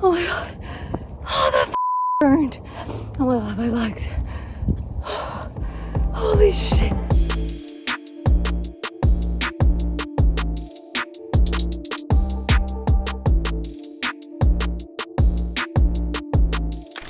Oh my god. Oh, that burned. Oh my god, my legs. Holy shit.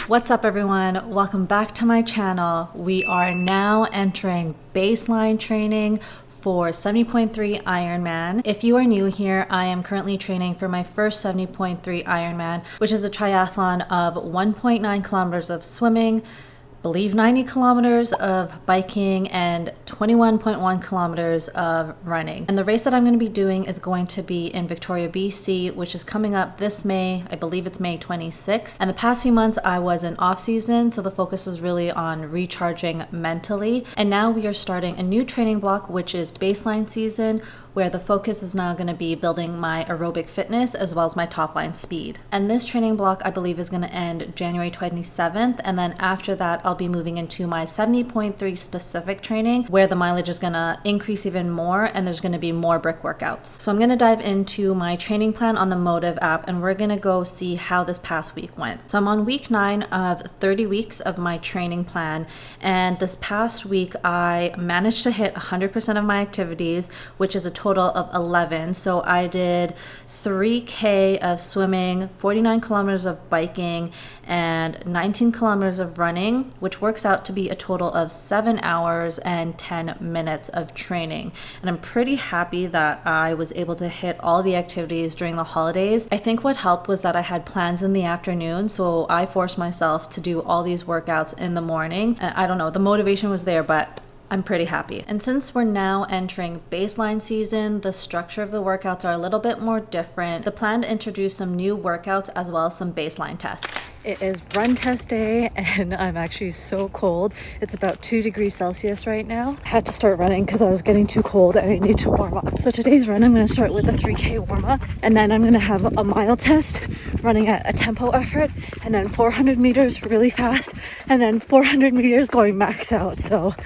What's up everyone? Welcome back to my channel. We are now entering baseline training for 70.3 Ironman. If you are new here, I am currently training for my first 70.3 Ironman, which is a triathlon of 1.9 kilometers of swimming, I believe 90 kilometers of biking and 21.1 kilometers of running. And the race that I'm going to be doing is going to be in Victoria, BC, which is coming up this May. I believe it's May 26th. And the past few months I was in off season, so the focus was really on recharging mentally. And now we are starting a new training block, which is baseline season, where the focus is now going to be building my aerobic fitness as well as my top line speed. And this training block, I believe, is going to end January 27th. And then after that, I'll be moving into my 70.3 specific training, where the mileage is going to increase even more and there's going to be more brick workouts. So I'm going to dive into my training plan on the Motive app, and we're going to go see how this past week went. So I'm on week 9 of 30 weeks of my training plan. And this past week, I managed to hit 100% of my activities, which is a total of 11. So I did 3K of swimming, 49 kilometers of biking, and 19 kilometers of running, which works out to be a total of 7 hours and 10 minutes of training. And I'm pretty happy that I was able to hit all the activities during the holidays. I think what helped was that I had plans in the afternoon, so I forced myself to do all these workouts in the morning. I don't know, the motivation was there, but I'm pretty happy. And since we're now entering baseline season, the structure of the workouts are a little bit more different. The plan to introduce some new workouts as well as some baseline tests. It is run test day and I'm actually so cold. It's about 2 degrees Celsius right now. I had to start running because I was getting too cold and I need to warm up. So today's run, I'm going to start with a 3K warm up, and then I'm going to have a mile test running at a tempo effort, and then 400 meters really fast, and then 400 meters going max out. So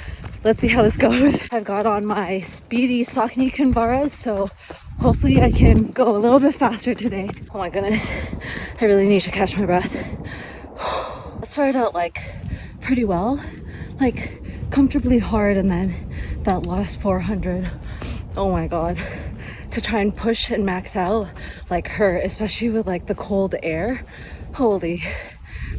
let's see how this goes. I've got on my speedy Saucony Kinvaras, so hopefully I can go a little bit faster today. Oh my goodness, I really need to catch my breath. It started out like pretty well, like comfortably hard, and then that last 400, oh my god, to try and push and max out like hurt, especially with like the cold air. Holy,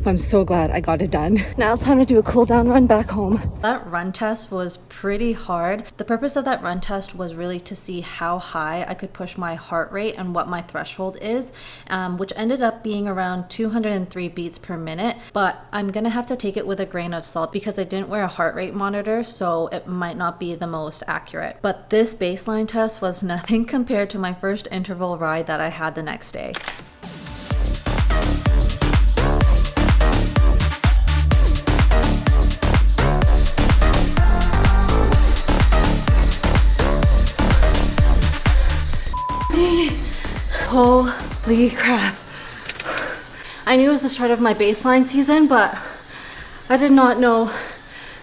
I'm so glad I got it done. Now it's time to do a cool down run back home. That run test was pretty hard. The purpose of that run test was really to see how high I could push my heart rate and what my threshold is, which ended up being around 203 beats per minute. But I'm gonna have to take it with a grain of salt because I didn't wear a heart rate monitor, so it might not be the most accurate. But this baseline test was nothing compared to my first interval ride that I had the next day. Holy crap. I knew it was the start of my baseline season, but I did not know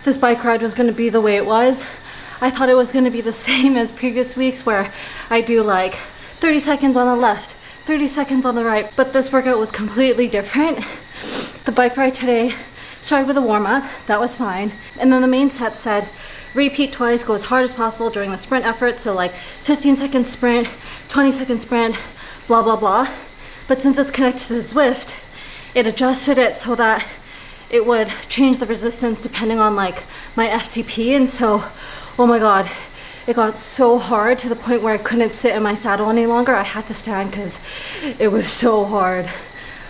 this bike ride was going to be the way it was. I thought it was going to be the same as previous weeks where I do like 30 seconds on the left, 30 seconds on the right, but this workout was completely different. The bike ride today started with a warm-up, that was fine, and then the main set said repeat twice, go as hard as possible during the sprint effort, so like 15-second sprint, 20-second sprint, blah blah blah. But since it's connected to Zwift, it adjusted it so that it would change the resistance depending on like my FTP. And so, oh my god, it got so hard to the point where I couldn't sit in my saddle any longer. I had to stand because it was so hard.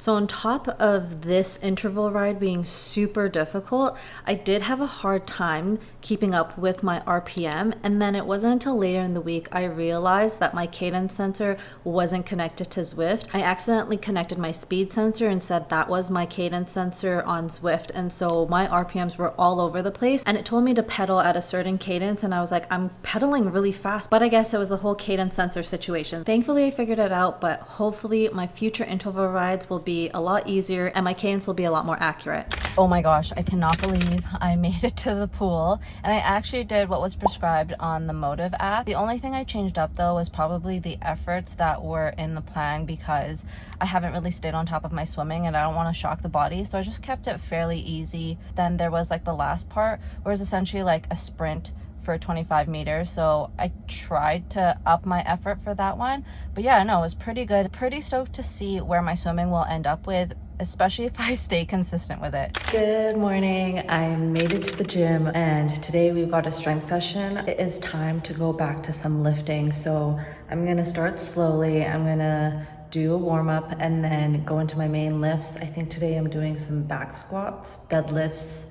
So on top of this interval ride being super difficult, I did have a hard time keeping up with my RPM, and then it wasn't until later in the week I realized that my cadence sensor wasn't connected to Zwift. I accidentally connected my speed sensor and said that was my cadence sensor on Zwift, and so my RPMs were all over the place, and it told me to pedal at a certain cadence, and I was like, I'm pedaling really fast, but I guess it was the whole cadence sensor situation. Thankfully I figured it out, but hopefully my future interval rides will be be a lot easier and my cadence will be a lot more accurate. Oh my gosh, I cannot believe I made it to the pool, and I actually did what was prescribed on the Motive app. The only thing I changed up though was probably the efforts that were in the plan, because I haven't really stayed on top of my swimming and I don't want to shock the body, so I just kept it fairly easy. Then there was like the last part where it's essentially like a sprint for 25 meters, so I tried to up my effort for that one. But yeah, no, it was pretty good. Pretty stoked to see where my swimming will end up with, especially if I stay consistent with it. Good morning. I made it to the gym and today we've got a strength session. It is time to go back to some lifting, so I'm gonna start slowly. I'm gonna do a warm-up and then go into my main lifts. I think today I'm doing some back squats, deadlifts.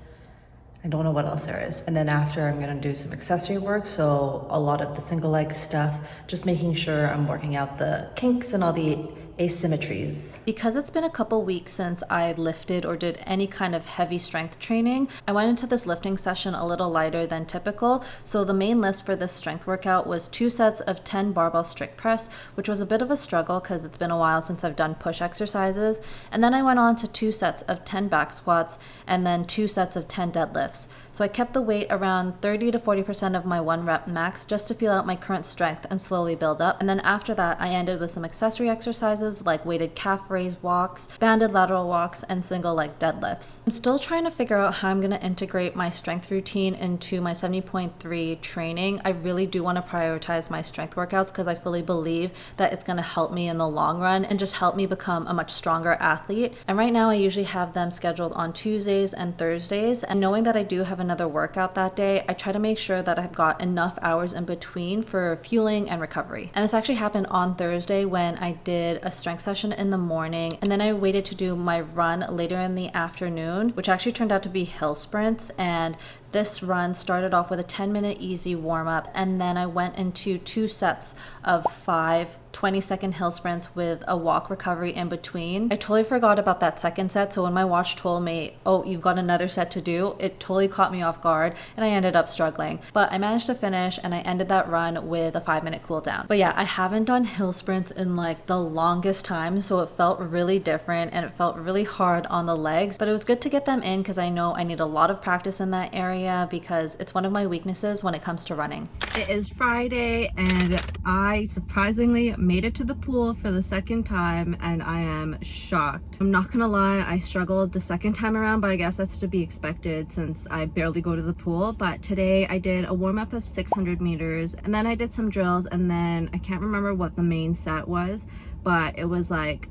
I don't know what else there is. And then after, I'm gonna do some accessory work. So a lot of the single leg stuff, just making sure I'm working out the kinks and all the asymmetries. Because it's been a couple weeks since I lifted or did any kind of heavy strength training, I went into this lifting session a little lighter than typical. So the main list for this strength workout was 2 sets of 10 barbell strict press, which was a bit of a struggle because it's been a while since I've done push exercises. And then I went on to 2 sets of 10 back squats and then 2 sets of 10 deadlifts. So I kept the weight around 30 to 40% of my 1 rep max just to feel out my current strength and slowly build up. And then after that, I ended with some accessory exercises like weighted calf raise walks, banded lateral walks, and single leg deadlifts. I'm still trying to figure out how I'm going to integrate my strength routine into my 70.3 training. I really do want to prioritize my strength workouts because I fully believe that it's going to help me in the long run and just help me become a much stronger athlete. And right now I usually have them scheduled on Tuesdays and Thursdays, and knowing that I do have another workout that day, I try to make sure that I've got enough hours in between for fueling and recovery. And this actually happened on Thursday when I did a strength session in the morning, and then I waited to do my run later in the afternoon, which actually turned out to be hill sprints. And this run started off with a 10-minute easy warm-up, and then I went into 2 sets of 5 20-second hill sprints with a walk recovery in between. I totally forgot about that second set, so when my watch told me, oh, you've got another set to do, it totally caught me off guard and I ended up struggling. But I managed to finish and I ended that run with a 5-minute cool down. But yeah, I haven't done hill sprints in like the longest time, so it felt really different and it felt really hard on the legs, but it was good to get them in because I know I need a lot of practice in that area because it's one of my weaknesses when it comes to running. It is Friday and I surprisingly made it to the pool for the second time and I am shocked. I'm not gonna lie, I struggled the second time around, but I guess that's to be expected since I barely go to the pool. But today I did a warm-up of 600 meters and then I did some drills, and then I can't remember what the main set was, but it was like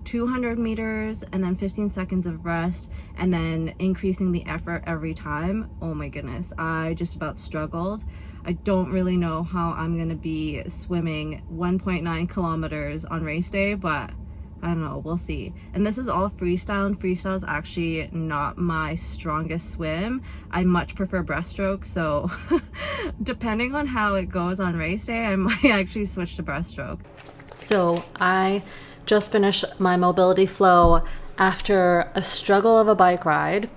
200 meters and then 15 seconds of rest and then increasing the effort every time. Oh my goodness, I just about struggled. I don't really know how I'm gonna be swimming 1.9 kilometers on race day, but I don't know, we'll see. And this is all freestyle, and freestyle is actually not my strongest swim. I much prefer breaststroke, so depending on how it goes on race day, I might actually switch to breaststroke. So I just finished my mobility flow after a struggle of a bike ride.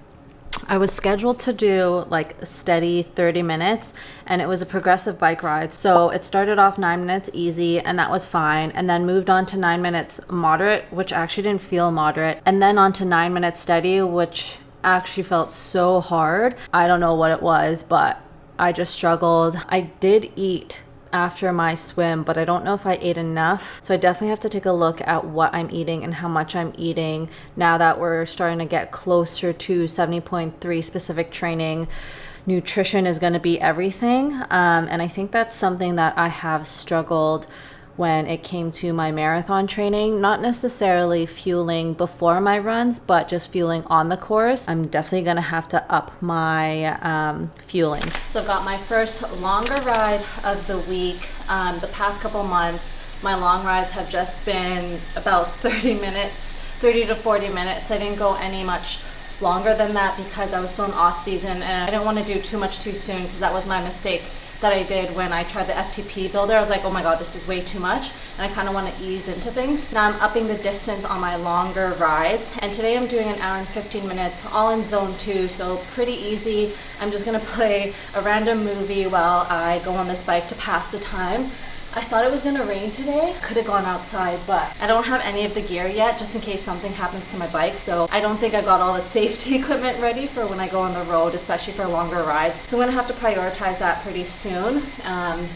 I was scheduled to do like a steady 30 minutes and it was a progressive bike ride. So it started off 9 minutes easy and that was fine, and then moved on to 9 minutes moderate, which actually didn't feel moderate, and then on to 9 minutes steady, which actually felt so hard. I don't know what it was, but I just struggled. I did eat after my swim, but I don't know if I ate enough. So I definitely have to take a look at what I'm eating and how much I'm eating now that we're starting to get closer to 70.3 specific training. Nutrition is going to be everything. And I think that's something that I have struggled when it came to my marathon training, not necessarily fueling before my runs, but just fueling on the course. I'm definitely gonna have to up my fueling. So I've got my first longer ride of the week. The past couple months, my long rides have just been about 30 to 40 minutes. I didn't go any much longer than that because I was still in off season and I didn't want to do too much too soon, because that was my mistake that I did when I tried the FTP builder. I was like, oh my god, this is way too much, and I kind of want to ease into things. Now I'm upping the distance on my longer rides, and today I'm doing 1 hour and 15 minutes, all in zone 2, so pretty easy. I'm just gonna play a random movie while I go on this bike to pass the time. I thought it was gonna rain today. Could have gone outside, but I don't have any of the gear yet just in case something happens to my bike. So I don't think I got all the safety equipment ready for when I go on the road, especially for longer rides. So I'm gonna have to prioritize that pretty soon.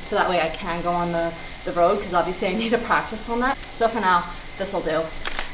So that way I can go on the road, because obviously I need to practice on that. So for now, this will do.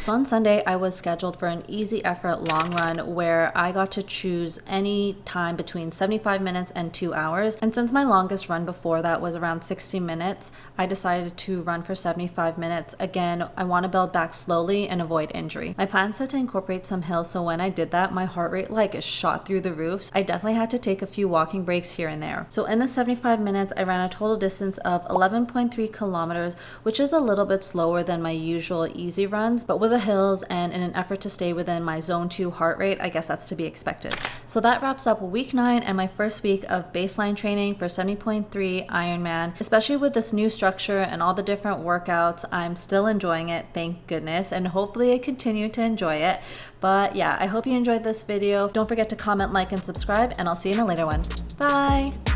So on Sunday, I was scheduled for an easy effort long run where I got to choose any time between 75 minutes and 2 hours. And since my longest run before that was around 60 minutes, I decided to run for 75 minutes. Again, I want to build back slowly and avoid injury. My plan said to incorporate some hills, so when I did that, my heart rate shot through the roofs. I definitely had to take a few walking breaks here and there. So in the 75 minutes, I ran a total distance of 11.3 kilometers, which is a little bit slower than my usual easy runs, but with the hills and in an effort to stay within my zone 2 heart rate, I guess that's to be expected. So that wraps up week 9 and my first week of baseline training for 70.3 Ironman. Especially with this new structure and all the different workouts, I'm still enjoying it, thank goodness, and hopefully I continue to enjoy it. But yeah, I hope you enjoyed this video. Don't forget to comment, like, and subscribe, and I'll see you in a later one. Bye!